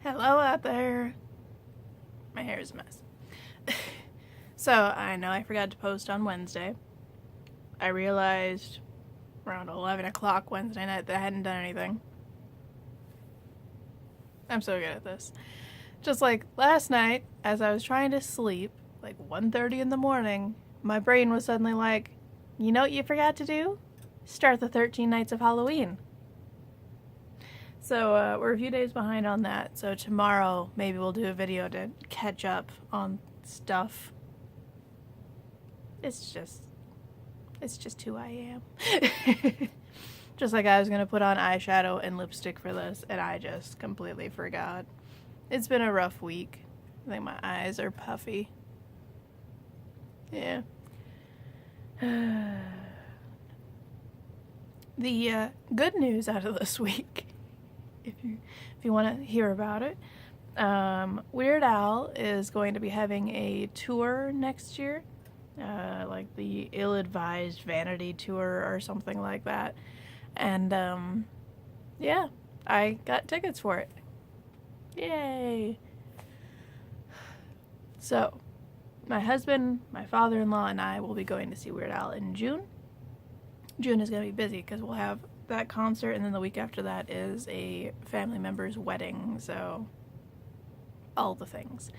Hello out there. My hair is a mess. So, I know I forgot to post on Wednesday. I realized around 11 o'clock Wednesday night that I hadn't done anything. I'm so good at this. Just like last night, as I was trying to sleep, like 1:30 in the morning, my brain was suddenly like, you know what you forgot to do? Start the 13 Nights of Halloween. So we're a few days behind on that. So tomorrow maybe we'll do a video to catch up on stuff. It's just who I am. Just like I was gonna put on eyeshadow and lipstick for this, and I just completely forgot. It's been a rough week. I think my eyes are puffy. Yeah. The good news out of this week, if you want to hear about it, Weird Al is going to be having a tour next year, like the Ill-Advised Vanity Tour or something like that. And yeah, I got tickets for it. Yay! So, my husband, my father-in-law, and I will be going to see Weird Al in June. June is going to be busy because we'll have that concert, and then the week after that is a family member's wedding, so all the things.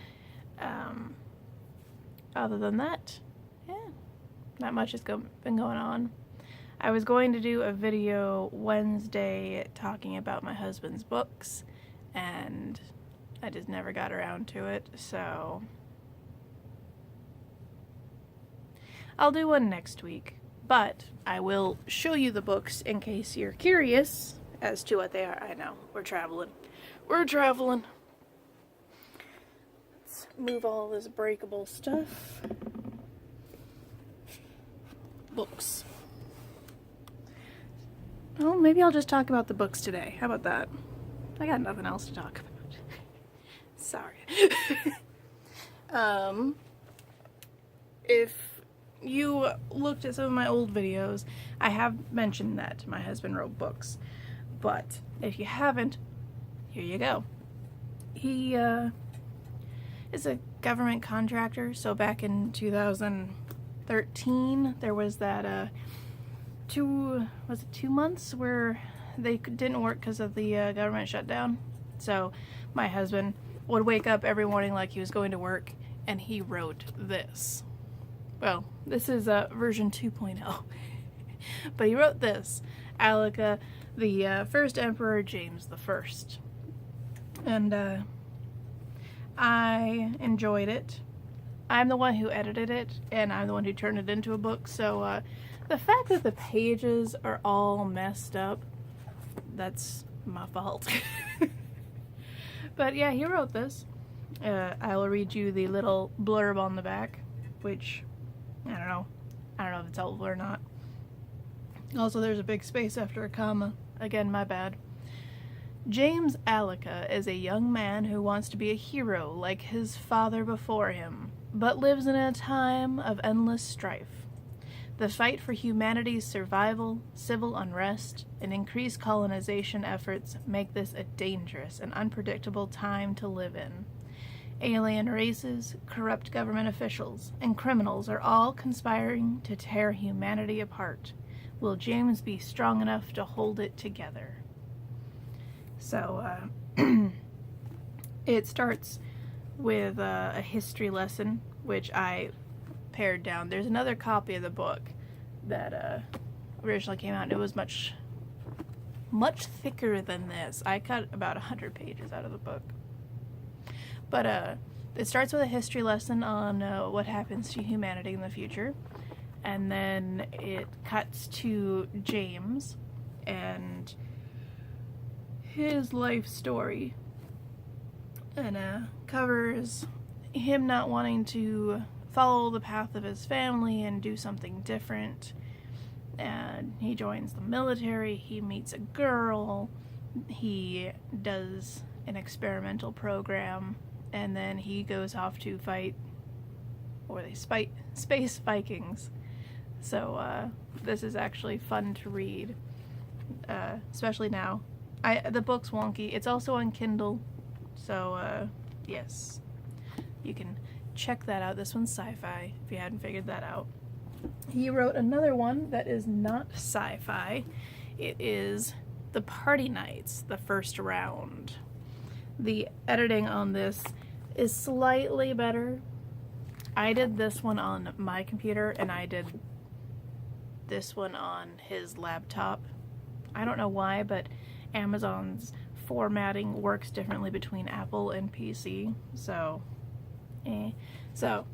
Other than that, yeah, not much has been going on. I was going to do a video Wednesday talking about my husband's books, and I just never got around to it, so I'll do one next week. But I will show you the books in case you're curious as to what they are. I know, we're traveling. Let's move all this breakable stuff. Books. Oh, maybe I'll just talk about the books today. How about that? I got nothing else to talk about. Sorry. If you looked at some of my old videos, I have mentioned that my husband wrote books. But if you haven't, here you go. He is a government contractor, so back in 2013 there was that 2 months where they didn't work because of the government shutdown. So my husband would wake up every morning like he was going to work, and he wrote this. Well, this is version 2.0. But he wrote this, Alika, the first Emperor James I. And I enjoyed it. I'm the one who edited it, and I'm the one who turned it into a book, so the fact that the pages are all messed up, that's my fault. But yeah, he wrote this. I will read you the little blurb on the back, which I don't know if it's helpful or not. Also, there's a big space after a comma. Again, my bad. James Alika is a young man who wants to be a hero like his father before him, but lives in a time of endless strife. The fight for humanity's survival, civil unrest, and increased colonization efforts make this a dangerous and unpredictable time to live in. Alien races, corrupt government officials, and criminals are all conspiring to tear humanity apart. Will James be strong enough to hold it together? So, it starts with a history lesson, which I pared down. There's another copy of the book that originally came out, and it was much thicker than this. I cut about 100 pages out of the book. But it starts with a history lesson on what happens to humanity in the future. And then it cuts to James and his life story. And covers him not wanting to follow the path of his family and do something different. And he joins the military, he meets a girl, he does an experimental program, and then he goes off to fight, or they space Vikings. So this is actually fun to read, especially now. The book's wonky. It's also on Kindle, So, yes, you can check that out. This one's sci-fi, if you hadn't figured that out. He wrote another one that is not sci-fi. It is The Party Nights, the first round. The editing on this is slightly better. I did this one on my computer, and I did this one on his laptop. I don't know why, but Amazon's formatting works differently between Apple and PC, so So,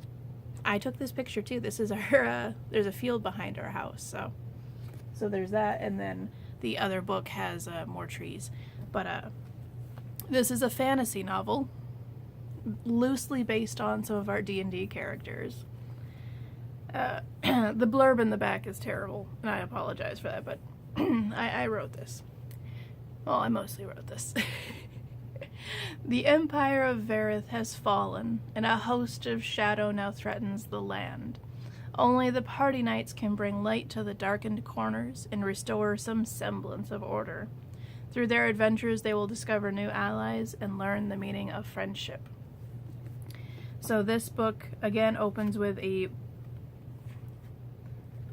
I took this picture too. This is our, there's a field behind our house, so there's that, and then the other book has more trees. But this is a fantasy novel, loosely based on some of our D&D characters. The blurb in the back is terrible, and I apologize for that, but I wrote this. Well, I mostly wrote this. The Empire of Verith has fallen, and a host of shadow now threatens the land. Only the Party Knights can bring light to the darkened corners and restore some semblance of order. Through their adventures, they will discover new allies and learn the meaning of friendship. So this book, again, opens with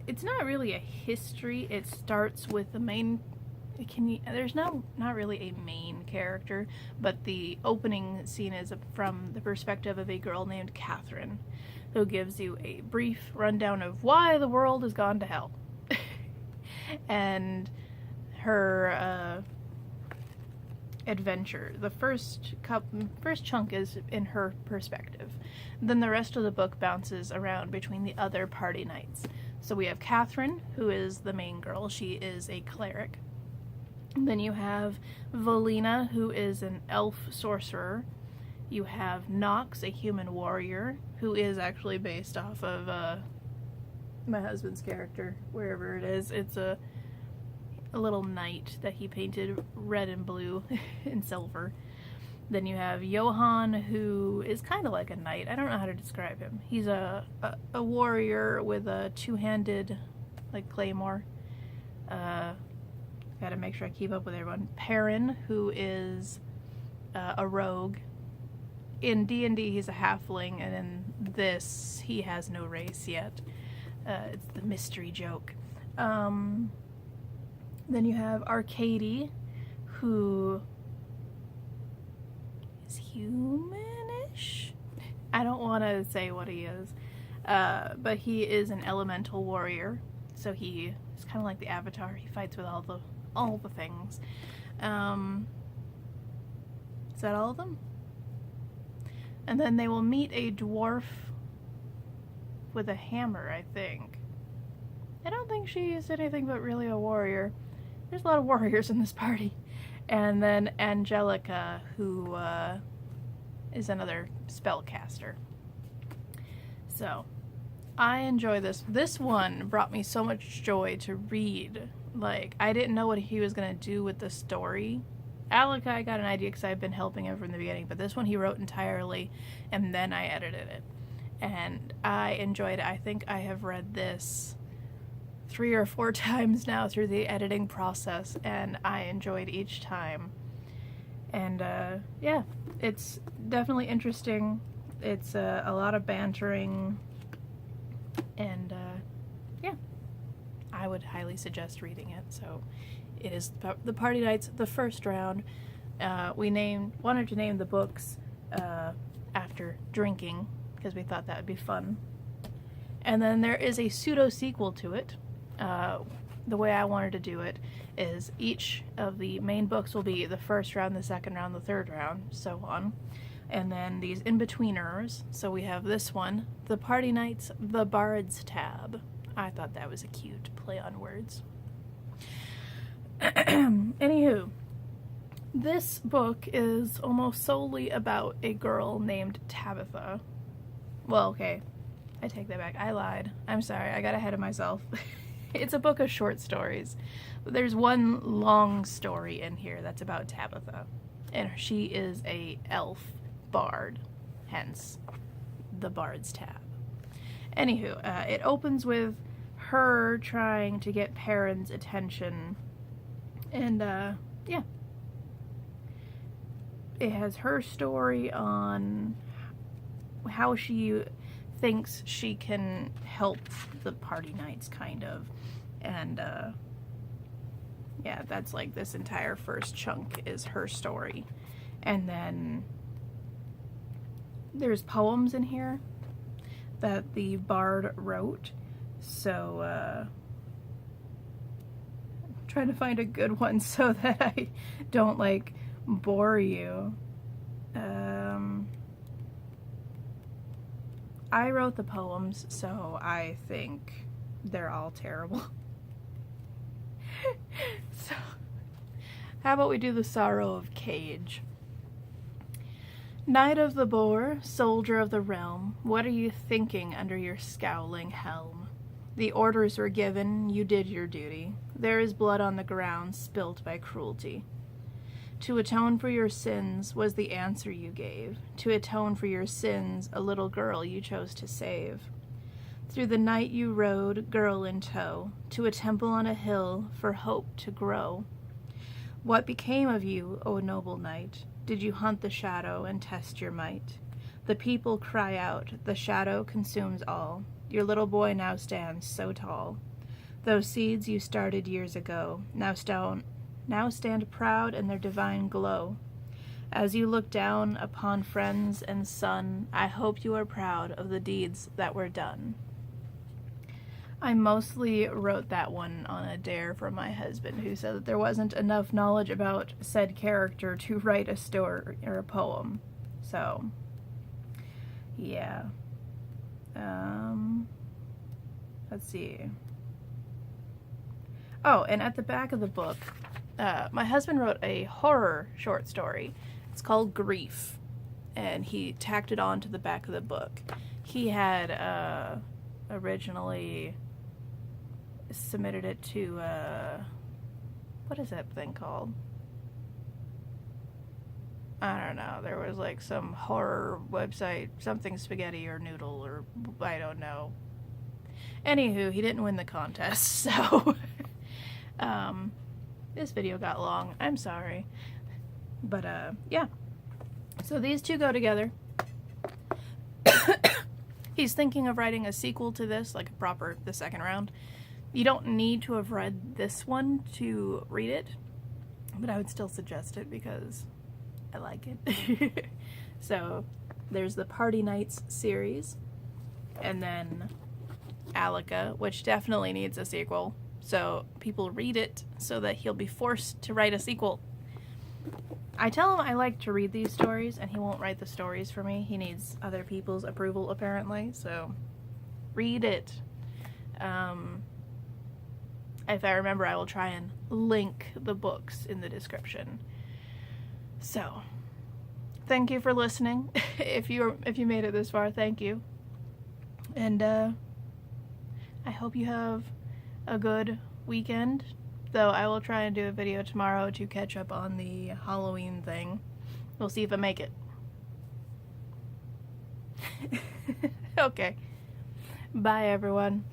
it's not really a history. It starts with the main... There's not really a main character, but the opening scene is from the perspective of a girl named Catherine, who gives you a brief rundown of why the world has gone to hell. And her adventure. The first chunk is in her perspective. Then the rest of the book bounces around between the other party knights. So we have Catherine, who is the main girl. She is a cleric. Then you have Volina, who is an elf sorcerer. You have Nox, a human warrior, who is actually based off of my husband's character, wherever it is. It's a little knight that he painted red and blue and silver. Then you have Johann, who is kind of like a knight. I don't know how to describe him. He's a warrior with a two-handed, like, claymore. Gotta make sure I keep up with everyone. Perrin, who is a rogue. In D&D, he's a halfling, and in this, he has no race yet. It's the mystery joke. Then you have Arcady, who is humanish? I don't want to say what he is, but he is an elemental warrior, so he is kind of like the Avatar. He fights with all the things. Is that all of them? And then they will meet a dwarf with a hammer, I think. I don't think she is anything but really a warrior. There's a lot of warriors in this party. And then Angelica, who is another spellcaster. So, I enjoy this. This one brought me so much joy to read. Like, I didn't know what he was going to do with the story. Alec, I got an idea because I've been helping him from the beginning, but this one he wrote entirely, and then I edited it. And I enjoyed it. I think I have read this 3 or 4 times now through the editing process, and I enjoyed each time. And, yeah, it's definitely interesting. It's a lot of bantering, and, yeah. I would highly suggest reading it. So it is The Party Nights, the first round. We wanted to name the books after drinking, because we thought that would be fun. And then there is a pseudo-sequel to it. The way I wanted to do it is each of the main books will be the first round, the second round, the third round, so on. And then these in-betweeners. So we have this one, The Party Nights, The Bard's Tab. I thought that was a cute play on words. Anywho, this book is almost solely about a girl named Tabitha. Well, okay, I take that back. I lied. I'm sorry, I got ahead of myself. It's a book of short stories. But there's one long story in here that's about Tabitha. And she is a elf bard, hence the Bard's Tab. Anywho, it opens with her trying to get Perrin's attention, and, yeah. it has her story on how she thinks she can help the party nights, kind of. And yeah, that's like this entire first chunk is her story. And then there's poems in here that the bard wrote. So I'm trying to find a good one so that I don't like bore you. I wrote the poems, so I think they're all terrible. So, how about we do the Sorrow of Cage? Knight of the Boar, soldier of the realm, what are you thinking under your scowling helm? The orders were given, you did your duty. There is blood on the ground spilt by cruelty. To atone for your sins was the answer you gave. To atone for your sins, a little girl you chose to save. Through the night you rode, girl in tow, to a temple on a hill for hope to grow. What became of you, O noble knight? Did you hunt the shadow and test your might? The people cry out, the shadow consumes all. Your little boy now stands so tall. Those seeds you started years ago now stand proud in their divine glow. As you look down upon friends and son, I hope you are proud of the deeds that were done. I mostly wrote that one on a dare from my husband, who said that there wasn't enough knowledge about said character to write a story or a poem. So, yeah. Let's see. Oh, and at the back of the book, my husband wrote a horror short story. It's called Grief, and he tacked it on to the back of the book. He had originally submitted it to, what is that thing called? I don't know. There was like some horror website, something spaghetti or noodle, or I don't know. Anywho, he didn't win the contest, so this video got long. I'm sorry. But, yeah. So these two go together. He's thinking of writing a sequel to this, like a proper, the second round. You don't need to have read this one to read it, but I would still suggest it because I like it. So there's the Party Nights series, and then Alika, which definitely needs a sequel. So people read it so that he'll be forced to write a sequel. I tell him I like to read these stories, and he won't write the stories for me. He needs other people's approval, apparently, so read it. If I remember, I will try and link the books in the description. So, thank you for listening. If you made it this far, thank you. And I hope you have a good weekend. Though I will try and do a video tomorrow to catch up on the Halloween thing. We'll see if I make it. Okay. Bye, everyone.